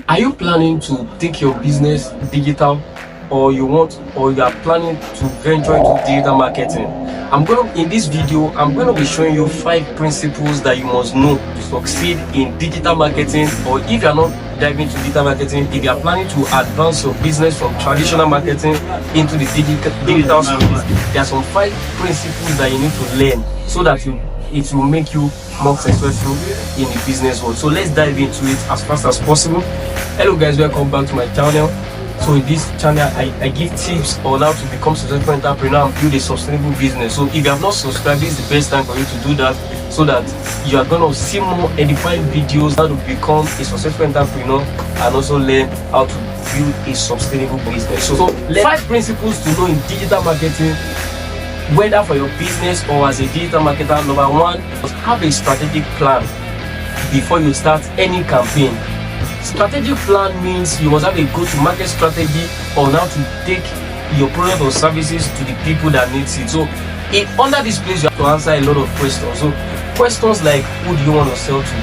Are you planning to take your business digital, or you are planning to venture into digital marketing? In this video, I'm going to be showing you 5 principles that you must know to succeed in digital marketing. Or if you're not diving into digital marketing, if you're planning to advance your business from traditional marketing into the digital space, there are some 5 principles that you need to learn so that it will make you more successful in the business world. So let's dive into it as fast as possible. Hello guys, welcome back to my channel. So in this channel, I give tips on how to become a successful entrepreneur and build a sustainable business. So if you have not subscribed, this is the best time for you to do that, so that you are going to see more edifying videos how to become a successful entrepreneur and also learn how to build a sustainable business. So 5 principles to know in digital marketing, whether for your business or as a digital marketer. Number 1, have a strategic plan before you start any campaign. Strategic plan means you must have a go-to-market strategy on how to take your product or services to the people that need it. So under this place, you have to answer a lot of questions. So questions like, who do you want to sell to?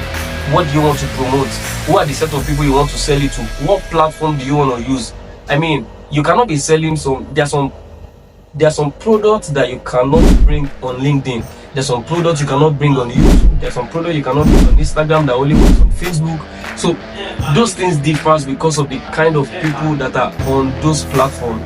What do you want to promote? Who are the set of people you want to sell it to? What platform do you want to use? I mean, you cannot be selling there are some products that you cannot bring on LinkedIn. There's some products you cannot bring on YouTube. There's some products you cannot bring on Instagram that only works on Facebook. So those things differ because of the kind of people that are on those platforms.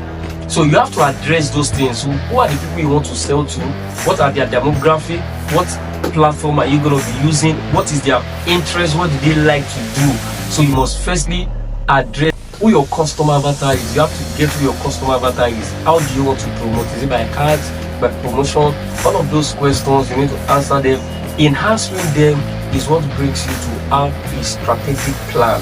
So you have to address those things. So who are the people you want to sell to? What are their demographic? What platform are you going to be using? What is their interest? What do they like to do? So you must firstly address who your customer avatar is. You have to get who your customer avatar is. How do you want to promote? Is it by cards, by promotion? All of those questions, you need to answer them. In answering them is what brings you to have a strategic plan.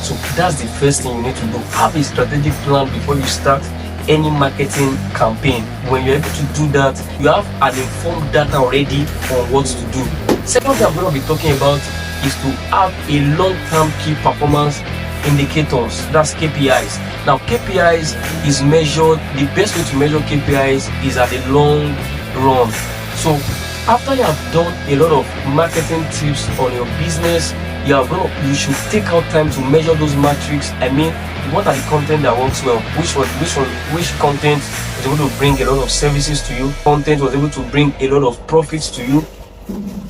So that's the first thing you need to do. Have a strategic plan before you start any marketing campaign. When you're able to do that, you have an informed data already on what to do. Second thing I'm going to be talking about is to have a long-term key performance indicators. That's KPIs. Now KPIs is measured, the best way to measure KPIs is at the long run. So after you have done a lot of marketing tips on your business, you should take out time to measure those metrics. I mean, what are the content that works well? Which content is able to bring a lot of services to you? Content was able to bring a lot of profits to you.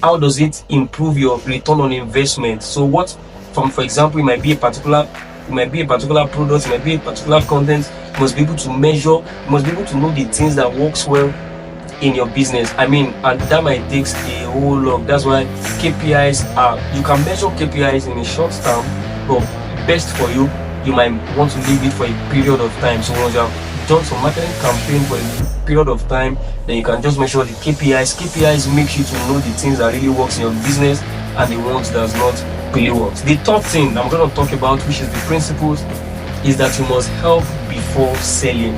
How does it improve your return on investment? So for example, it might be a particular product, it might be a particular content. You must be able to measure, you must be able to know the things that works well in your business. I mean, and that might take a whole lot. That's why KPIs you can measure KPIs in a short term, but best for you might want to leave it for a period of time. So once you have done some marketing campaign for a period of time, then you can just measure the KPIs. KPIs make you to know the things that really works in your business and the ones that does not really work. The third thing I'm going to talk about, which is the principles, is that you must help before selling.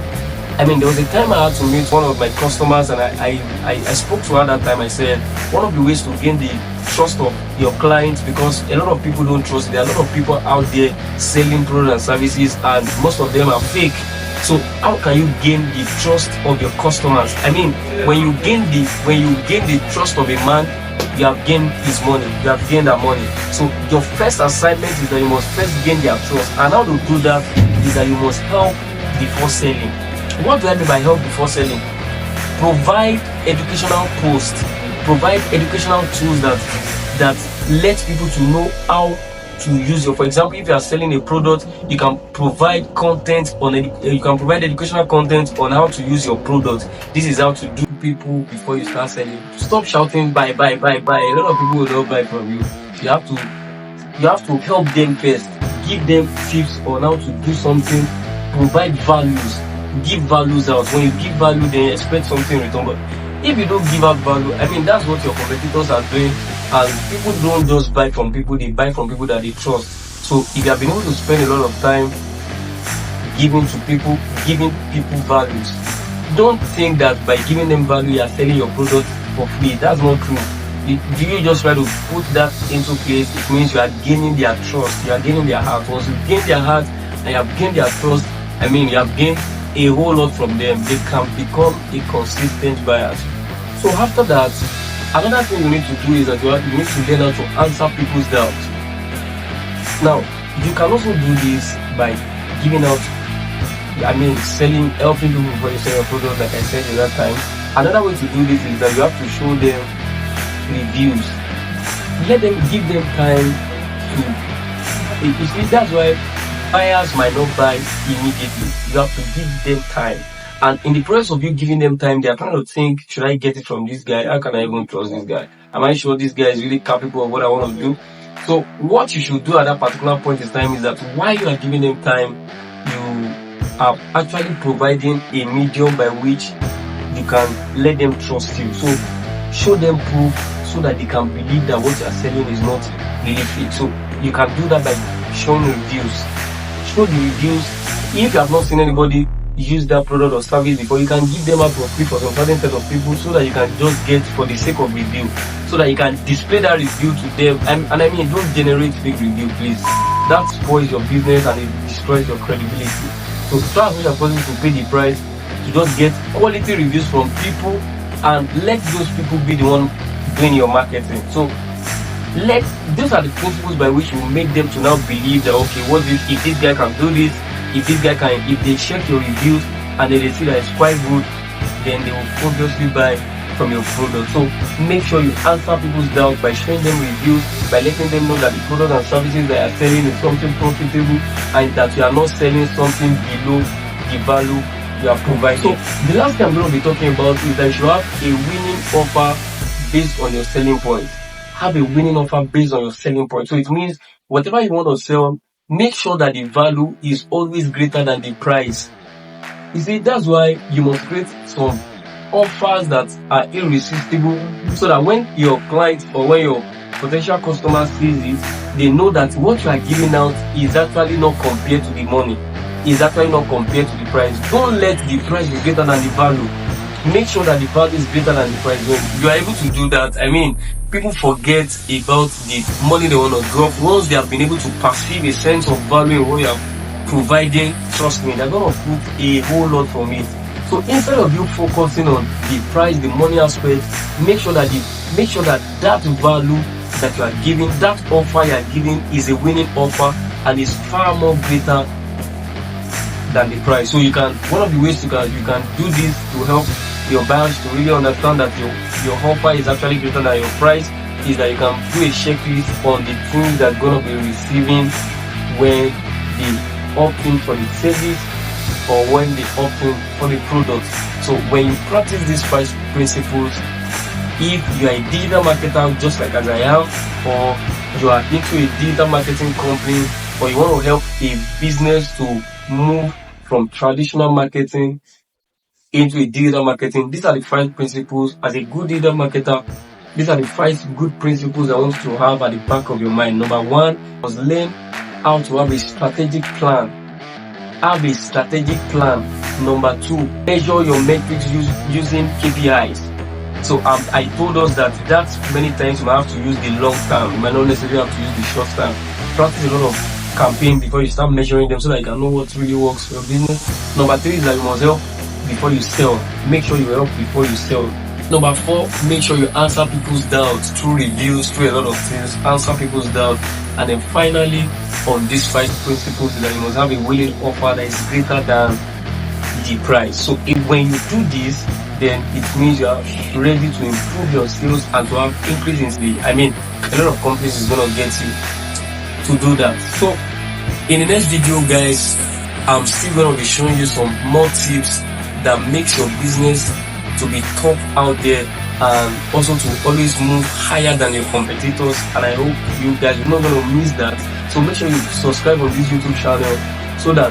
I mean, there was a time I had to meet one of my customers, and I spoke to her that time. I said, one of the ways to gain the trust of your clients, because a lot of people don't trust. There are a lot of people out there selling products and services, and most of them are fake. So how can you gain the trust of your customers? I mean, when you gain the trust of a man, you have gained his money, you have gained that money. So your first assignment is that you must first gain their trust. And how to do that is that you must help before selling. What do I mean by help before selling? Provide educational posts, provide educational tools that let people to know how to use your. For example, if you are selling a product, you can provide content you can provide educational content on how to use your product. This is how to do people before you start selling. Stop shouting buy. A lot of people will not buy from you. You have to help them first. Give them tips on how to do something. Provide values. Give values out. When you give value, they expect something in return. But if you don't give out value, I mean, that's what your competitors are doing. And people don't just buy from people, they buy from people that they trust. So if you have been able to spend a lot of time giving people values, don't think that by giving them value you are selling your product for free. That's not true. Do you just try to put that into place? It means you are gaining their trust, you are gaining their heart. Once you gain their heart and you have gained their trust, I mean, you have gained a whole lot from them. They can become a consistent buyer. So after that, another thing you need to do is that you need to learn how to answer people's doubts. Now, You can also do this by giving out, helping people before you sell your product, like I said the that time. Another way to do this is that you have to show them reviews. Give them time to, you see, that's why buyers might not buy immediately. You have to give them time. And in the process of you giving them time, they are trying to think, should I get it from this guy? How can I even trust this guy? Am I sure this guy is really capable of what I want to do? So what you should do at that particular point in time is that while you are giving them time, you are actually providing a medium by which you can let them trust you. So show them proof so that they can believe that what you are selling is not really fake. So you can do that by showing reviews. Show the reviews. If you have not seen anybody use that product or service before, you can give them out for free for some certain set of people, so that you can just get for the sake of review, so that you can display that review to them. And don't generate fake review, please. That spoils your business and it destroys your credibility. So try as much as possible to pay the price to just get quality reviews from people, and let those people be the one doing your marketing. So those are the principles by which you make them to now believe that, okay, if this guy can do this, if they check your reviews and then they see that it's quite good, then they will obviously buy from your product. So make sure you answer people's doubts by showing them reviews, by letting them know that the product and services that you are selling is something profitable, and that you are not selling something below the value you are providing. So the last thing I'm going to be talking about is that you should have a winning offer based on your selling point. Have a winning offer based on your selling point. So it means whatever you want to sell, make sure that the value is always greater than the price. You see, that's why you must create some offers that are irresistible, so that when your client or when your potential customer sees it, they know that what you are giving out is actually not compared to the money, is actually not compared to the price. Don't let the price be greater than the value. Make sure that the value is greater than the price. When you are able to do that, people forget about the money they want to drop. Once they have been able to perceive a sense of value in what you are providing, trust me, they're going to put a whole lot from it. So instead of you focusing on the price, the money aspect, make sure that that value that you are giving, that offer you are giving, is a winning offer and is far more greater than the price. So one of the ways you can do this to help your buyers to really understand that your offer is actually greater than your price is that you can do a checklist on the things that are going to be receiving when they opt in for the service or when they opt in for the product. So when you practice these 5 principles, if you are a digital marketer just like as I am, or you are into a digital marketing company, or you want to help a business to move from traditional marketing into a digital marketing, these are the 5 principles. As a good digital marketer, these are the 5 good principles I want you to have at the back of your mind. Number 1 was learn how to have a strategic plan. Have a strategic plan. Number 2, measure your metrics using KPIs. So I told us that many times you might have to use the long term. You might not necessarily have to use the short term. Practice a lot of campaign before you start measuring them, so that you can know what really works for your business. Number 3 is that you must help before you sell. Make sure you help before you sell. Number 4, make sure you answer people's doubts through reviews, through a lot of things. Answer people's doubts. And then finally, on these 5 principles, that you must have a willing offer that is greater than the price. So when you do this, then it means you are ready to improve your skills and to have increase in the, a lot of companies is going to get you to do that. So in the next video, guys, I'm still going to be showing you some more tips that makes your business to be top out there, and also to always move higher than your competitors. And I hope you guys are not going to miss that. So make sure you subscribe on this YouTube channel, so that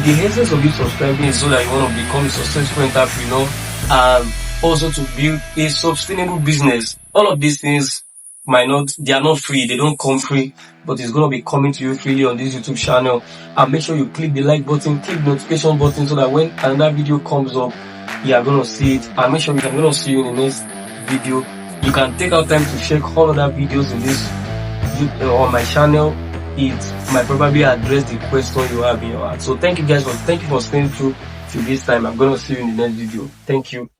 the essence of you subscribing is so that you want to become a successful entrepreneur, and also to build a sustainable business. All of these things they are not free, they don't come free, but it's going to be coming to you freely on this YouTube channel. And make sure you click the like button, click the notification button, so that when another video comes up, you are going to see it. And make sure I'm going to see you in the next video. You can take out time to check all other videos in this on my channel. It might probably address the question you have in your heart. So thank you for staying through to this time. I'm going to see you in the next video. Thank you.